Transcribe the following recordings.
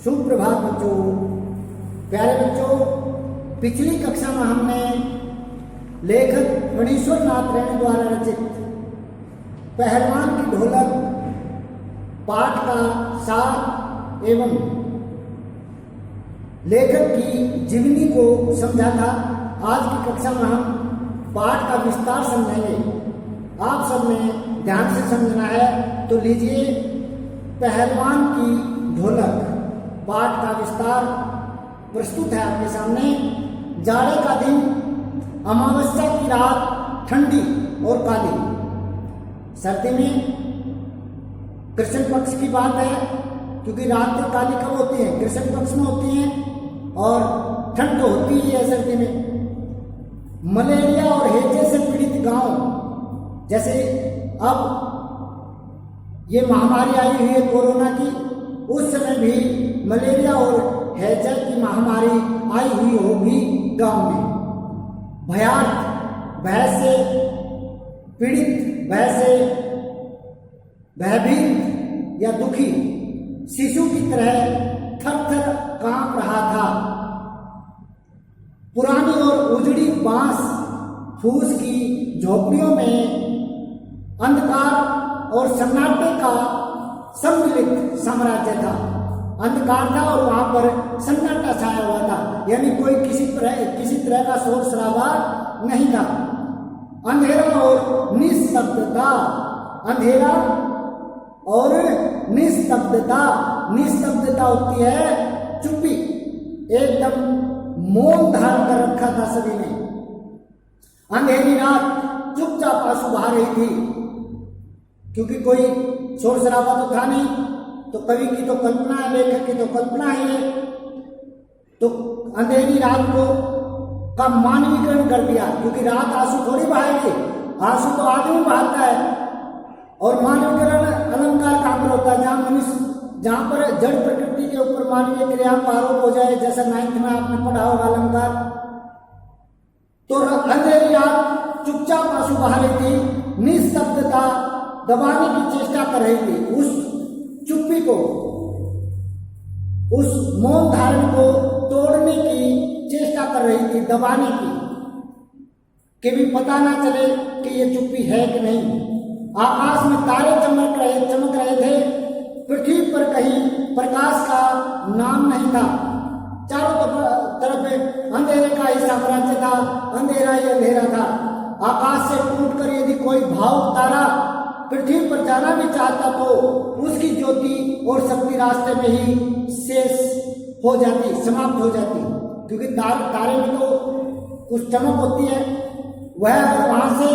सुप्रभात बच्चों। प्यारे बच्चों, पिछली कक्षा में हमने लेखक मणीश्वर नाथ रैना द्वारा रचित पहलवान की ढोलक पाठ का सार एवं लेखक की जीवनी को समझा था। आज की कक्षा में हम पाठ का विस्तार समझेंगे। आप सब ने ध्यान से समझना है, तो लीजिए पहलवान की ढोलक पाठ का विस्तार प्रस्तुत है आपके सामने। जाड़े का दिन, अमावस्या की रात, ठंडी और काली। सर्दी में कृष्ण पक्ष की बात है, क्योंकि रात काली कब होती है? कृष्ण पक्ष में होती है, और ठंड तो होती ही है सर्दी में। मलेरिया और हैजे से पीड़ित गांव, जैसे अब ये महामारी आई हुई है कोरोना की, उस समय भी मलेरिया और हैजा की महामारी आई हुई होगी गांव में। भय से पीड़ित, भय से भयभीत या दुखी शिशु की तरह थर-थर कांप रहा था। पुरानी और उजड़ी बांस फूस की झोपड़ियों में अंधकार और सन्नाटे का सम्मिलित साम्राज्य था। अंधकार था और वहां पर सन्नाटा छाया हुआ था, यानी कोई किसी तरह का शोर शराबा नहीं था। अंधेरा और निस्तब्धता, अंधेरा और निस्तब्धता। निस्तब्धता होती है चुप्पी, एकदम मौन धारण कर रखा था सभी ने। अंधेरी रात चुपचाप आंसू बहा रही थी, क्योंकि कोई शोर शराबा तो था नहीं। तो कवि की तो कल्पना है, लेखक की तो कल्पना है। तो अंधेरी रात को का मानवीकरण कर दिया, क्योंकि रात आंसू थोड़ी बहाएगी, आंसू तो आदमी बहाता है। और मानवीकरण अलंकार कहां पर होता है? जहां पर जड़ प्रकृति के ऊपर मानवीय क्रिया का आरोप हो जाए, जैसा 9th में आपने पढ़ा होगा अलंकार। तो अंधेरी रात चुपचाप आंसू बहा रही थी, निस्तब्धता दबाने की चेष्टा कर रही थी। उस चुप्पी को, उस मौन धारण को तोड़ने की चेष्टा कर रही थी, दबाने की, कि भी पता ना चले कि ये चुप्पी है कि नहीं। आकाश में तारे चमक रहे थे, पृथ्वी पर कहीं प्रकाश का नाम नहीं था। चारों तरफ अंधेरे का ही साम्राज्य था, अंधेरा ही अंधेरा था। आकाश से टूटकर यदि कोई भावुक तारा पृथ्वी पर जाना भी चाहता, तो उसकी ज्योति और शक्ति रास्ते में ही शेष हो जाती, समाप्त हो जाती। क्योंकि तारे में तो कुछ चमक होती है, वह अगर वहां से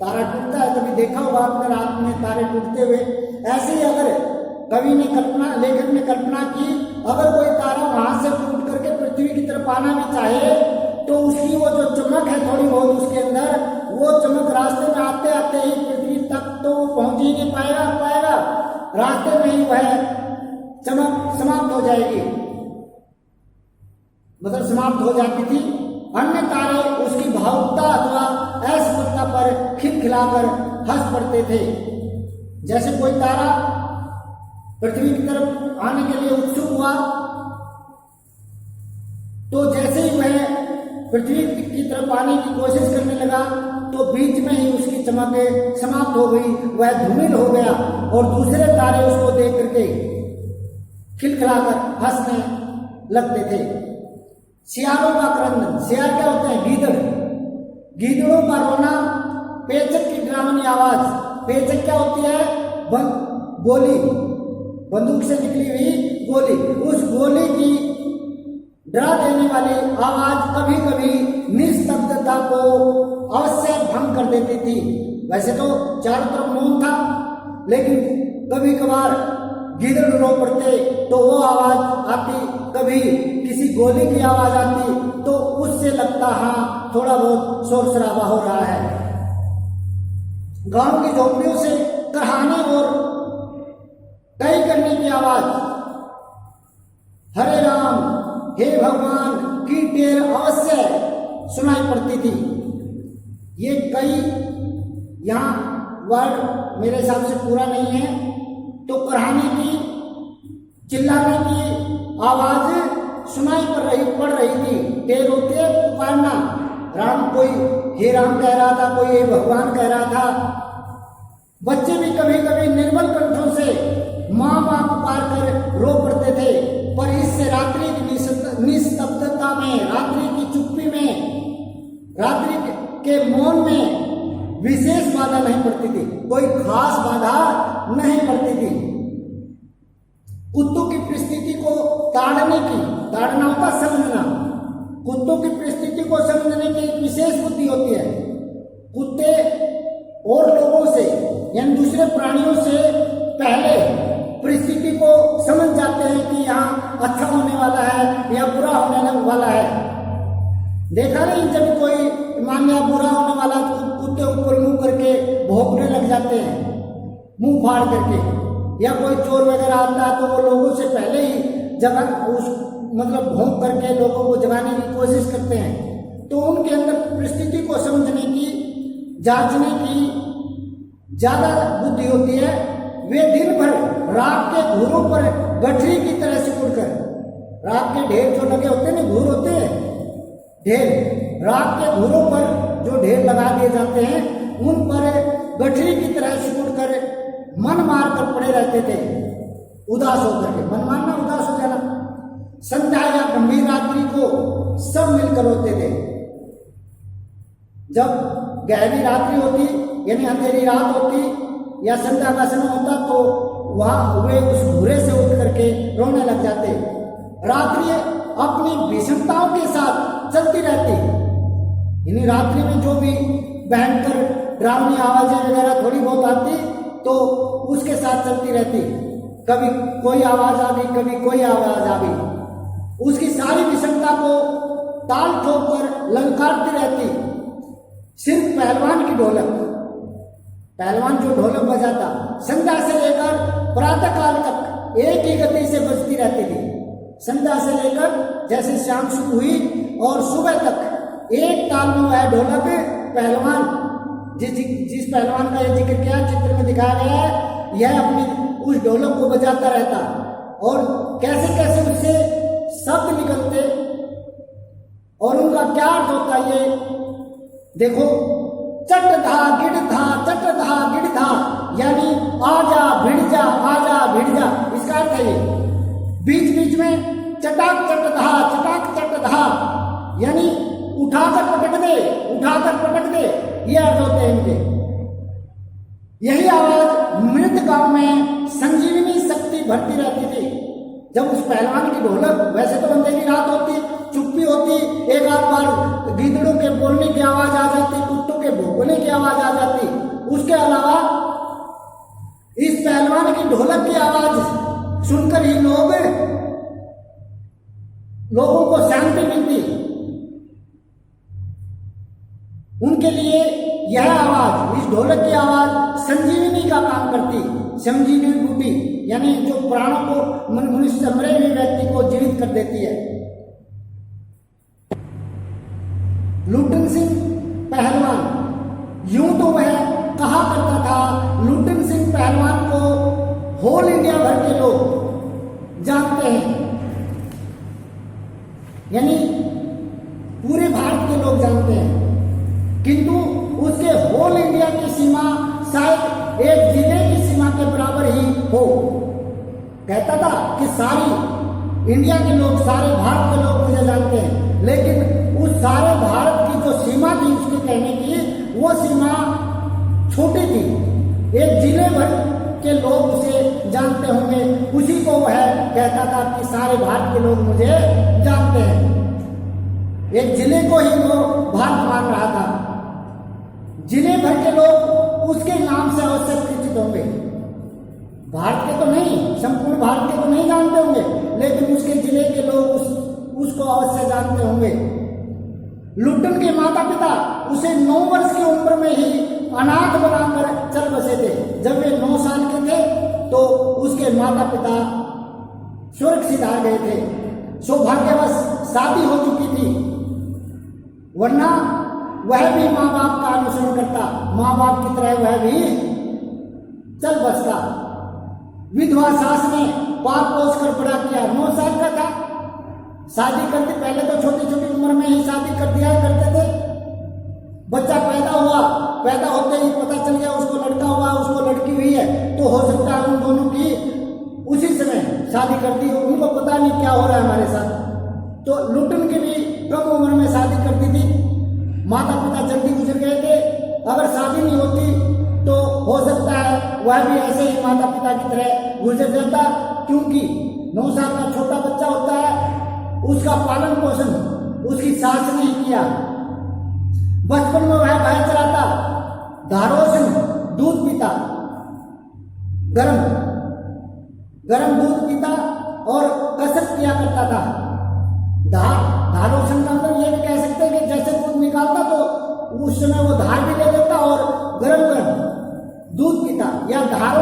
तारा टूटता है, कभी देखा होगा आपने रात में तारे टूटते हुए। ऐसे ही अगर कवि ने लेखक ने कल्पना की, अगर कोई तारा वहां से टूट करके पृथ्वी की तरफ आना भी चाहे, तो उसकी वो जो चमक है थोड़ी बहुत उसके अंदर, वो चमक रास्ते में आते आते ही पृथ्वी तक तो पहुंच ही नहीं पाएगा। रास्ते में ही वह चमक समाप्त हो जाएगी, मतलब समाप्त हो जाती थी। अन्य तारे उसकी भावुकता अथवा असफलता पर खिलखिलाकर हंस पड़ते थे। जैसे कोई तारा पृथ्वी की तरफ आने के लिए उत्सुक हुआ, तो जैसे ही वह पृथ्वी की तरफ आने की कोशिश करने लगा, तो बीच में ही उसकी चमक समाप्त हो गई, वह धूमिल हो गया, और दूसरे तारे उसको देख करके खिलखिलाकर हंसने लगते थे। सियारों का क्रंदन, सियार क्या होते हैं? गीदड़। गीदड़ों का रोना, पेचक की डरावनी आवाज। पेचक क्या होती है? गोली, बंदूक से निकली हुई गोली। उस गोली की डरा देने वाली आवाज कभी कभी निस्तब्धता को अवश्य भंग कर देती थी। वैसे तो चारों तरफ मौन था, लेकिन कभी कभार गीदड़ रो पड़ते तो वो आवाज आती, कभी किसी गोली की आवाज आती, तो उससे लगता हाँ थोड़ा बहुत शोर शराबा हो रहा है। गांव की झोपड़ियों से कराहने और तय करने की आवाज, हरे राम हे भगवान की टेर अवश्य सुनाई पड़ती थी। ये कई यहाँ वर्ड मेरे हिसाब से पूरा नहीं है, तो कराहने की चिल्लाने की आवाज सुनाई पड़ रही थी। टेर होते पुकारना, राम कोई हे राम कह रहा था, कोई हे भगवान कह रहा था। बच्चे भी कभी कभी निर्बल कंठों से माँ माँ पुकार कर रो पड़ते थे, पर इससे रात्रि की निस्तब्धता में, रात्रि की चुप्पी में, रात्रि के मौन में विशेष बाधा नहीं पड़ती थी, कोई खास बाधा नहीं पड़ती थी। कुत्तों की परिस्थिति को ताड़ना होता समझना। कुत्तों की परिस्थिति को समझने की एक विशेष बुद्धि होती है। कुत्ते और लोगों से यानी दूसरे प्राणियों से पहले परिस्थिति को समझ जाते हैं कि यहाँ अच्छा होने वाला है या बुरा होने वाला है। देखा नहीं, जब कोई मान लिया बुरा होने वाला तो कुत्ते ऊपर मुंह करके भौंकने लग जाते हैं, मुंह फाड़ करके। या कोई चोर वगैरह आता है तो वो लोगों से पहले ही मतलब भौंक करके लोगों को जगाने की कोशिश करते हैं। तो उनके अंदर परिस्थिति को समझने की, जांचने की ज्यादा बुद्धि होती है। वे दिन भर रात के घूरों पर गठरी की तरह सिकुड़कर, रात के ढेर जो लगे होते हैं ना, घूर होते हैं ढेर, रात के घूरों पर जो ढेर लगा दिए जाते हैं उन पर गठरी की तरह सिकुड़कर मन मार कर पड़े रहते थे, उदास होकर के। मन मारना, उदास हो जाना। संध्या या गंभीर रात्रि को सब मिलकर रोते थे। जब गहरी रात्रि होती यानी अंधेरी रात होती या संध्या का समय होता तो वहां वे उस घूरे से उठ करके रोने लग जाते। रात्रि अपनी विषमताओं के साथ चलती रहती, यानी रात्रि में जो भी भयंकर डरावनी आवाजें वगैरह थोड़ी बहुत आती तो उसके साथ चलती रहती। कभी कोई आवाज आ गई, कभी कोई आवाज आ गई, उसकी सारी विषमता को ताल ठोक कर ललकारती रहती। सिर्फ पहलवान की ढोलक, पहलवान जो ढोलक बजाता, संध्या से लेकर प्रातः काल तक एक ही गति से बजती रहती थी। संध्या से लेकर जैसे शाम शुरू हुई और सुबह तक एक ताल में वह ढोलक पहलवान, जिस पहलवान का यह जिक्र किया चित्र में दिखाया गया है, यह अपनी उस ढोलक को बजाता रहता और कैसे कैसे उससे शब्द निकलते और उनका क्या अर्थ होता ये देखो। चट धा गिड़ धा, चट धा गिड़ धा, यानी आजा भिड़ जा, आजा भिड़ जा, इसका अर्थ है ये। बीच बीच में चटाक चट धा, चटाक चट धा, यानी उठाकर पटक दे, उठाकर पटक दे, ये अर्थ होते हैं इनके। यही आवाज मृत गांव में संजीवनी शक्ति भरती रहती थी। जब उस पहलवान की ढोलक, वैसे तो अंधेरी रात होती, चुप्पी होती, एक आध बार गीदड़ों के बोलने की आवाज आ जाती, कुत्तों के भौंकने की आवाज आ जाती, उसके अलावा इस पहलवान की ढोलक की आवाज सुनकर ही लोगों को शांति मिलती। उनके लिए यह आवाज, इस ढोलक की आवाज संजीवनी का काम करती। संजीवनी बूटी यानी जो प्राणों को, मनुष्य मरे हुए व्यक्ति को जीवित कर देती है। लुटन सिंह पहलवान, यूं तो वह कहा करता था, लुटन सिंह पहलवान को होल इंडिया भर के लोग जानते हैं, यानी पूरे भारत के लोग जानते हैं। किंतु उसके होल इंडिया की सीमा शायद एक जिले की सीमा के बराबर ही हो। कहता था कि सारी इंडिया के लोग, सारे भारत के लोग मुझे जानते हैं, लेकिन उस सारे भारत की जो सीमा थी उसके कहने की, वो सीमा छोटी थी। एक जिले भर के लोग उसे जानते होंगे, उसी को वह कहता था कि सारे भारत के लोग मुझे जानते हैं। एक जिले को ही वो भारत मान रहा था। जिले भर के लोग उसके नाम से अवश्य परिचित होंगे। भारत के तो नहीं, संपूर्ण भारत के तो नहीं जानते होंगे, लेकिन उसके जिले के लोग उसको अवश्य जानते होंगे। लुटन के माता पिता उसे 9 वर्ष की उम्र में ही अनाथ बनाकर चल बसे थे। जब वे 9 साल के थे तो उसके माता पिता स्वर्ग सिधार गए थे। सौभाग्यवश शादी हो चुकी थी, वरना वह भी माँ बाप का अनुसरण करता, माँ बाप की तरह वह भी चल बसता। विधवा सास ने पाल पोस कर शादी करते, पहले तो छोटी छोटी उम्र में ही शादी कर दिया करते थे। बच्चा पैदा हुआ, पैदा होते ही पता चल गया उसको लड़का हुआ, उसको लड़की हुई है, तो हो सकता है उन दोनों की उसी समय शादी कर दी हो, उनको पता नहीं क्या हो रहा है हमारे साथ। तो लुटन की भी कम उम्र में शादी करती थी, माता पिता जल्दी गुजर गए थे। अगर शादी नहीं होती तो हो सकता है वह भी ऐसे ही माता पिता की तरह गुजर जाता, क्योंकि 9 साल का छोटा बच्चा होता है, उसका पालन पोषण उसकी सास ने ही किया। बचपन में वह गाय चराता, धारोसन दूध पीता, गरम दूध पीता और कसरत किया करता था। धारोसन का मतलब ये भी कह सकते हैं कि जैसे दूध निकालता तो उस समय वो धार भी ले लेता और गरम दूध पीता। या धार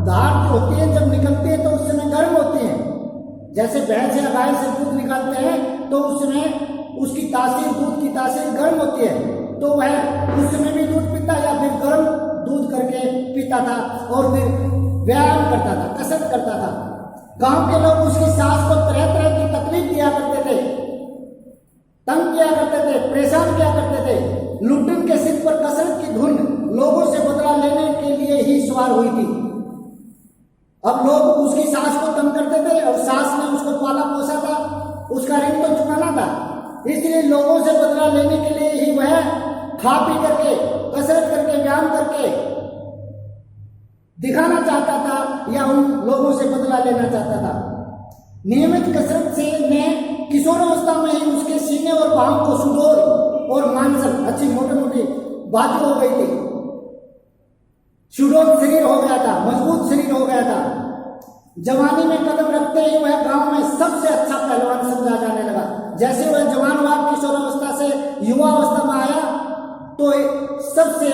जो होती है जब निकलती है तो उस समय गर्म होती है। जैसे भैंस या गाय से दूध निकालते हैं तो उस समय उसकी तासीर, दूध की तासीर गर्म होती है, तो वह उस समय भी दूध पीता या फिर गर्म दूध करके पीता था और फिर व्यायाम करता था, कसरत करता था। गांव के लोग उसकी सास को तरह तरह की तकलीफ दिया करते थे, तंग किया करते थे, परेशान किया करते थे। लुटन के सिर पर कसरत की धुन लोगों से बदला लेने के लिए ही सवार हुई थी। अब लोग उसकी सास को तंग करते थे और सास ने उसको पाला पोसा था, उसका ऋण तो चुकाना था, इसलिए लोगों से बदला लेने के लिए ही वह खा पी करके, कसरत करके, व्यायाम करके दिखाना चाहता था या उन लोगों से बदला लेना चाहता था। नियमित कसरत से ने किशोरावस्था में ही उसके सीने और बाहों को सुडौल और मांसल, अच्छी मोटी मोटी बाजू हो गई थी, सुडौल शरीर हो गया था, मजबूत शरीर हो गया था। जवानी में कदम रखते ही वह गांव में सबसे अच्छा पहलवान समझा जाने लगा। जैसे वह जवान हुआ, किशोरावस्था से युवा अवस्था में आया, तो सबसे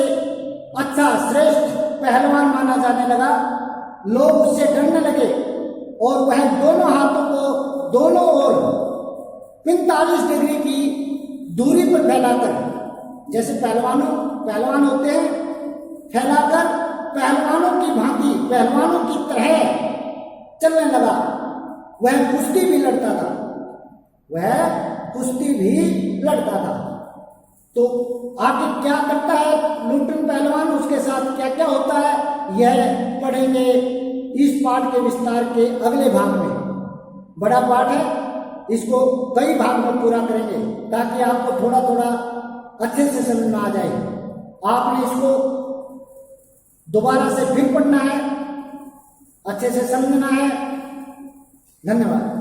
अच्छा श्रेष्ठ पहलवान माना जाने लगा। लोग उससे डरने लगे और वह दोनों हाथों को दोनों ओर 45 डिग्री की दूरी पर फैलाकर, जैसे पहलवान होते हैं, फैलाकर पहलवानों की भांति, पहलवानों की तरह चलने लगा। वह कुश्ती भी लड़ता था। तो आगे क्या करता है लुटन पहलवान, उसके साथ क्या क्या होता है, यह पढ़ेंगे इस पाठ के विस्तार के अगले भाग में। बड़ा पाठ है, इसको कई भाग में पूरा करेंगे ताकि आपको थोड़ा थोड़ा अच्छे से समझ में आ जाए। आपने इसको दोबारा से फिर पढ़ना है, अच्छे से समझना है। धन्यवाद।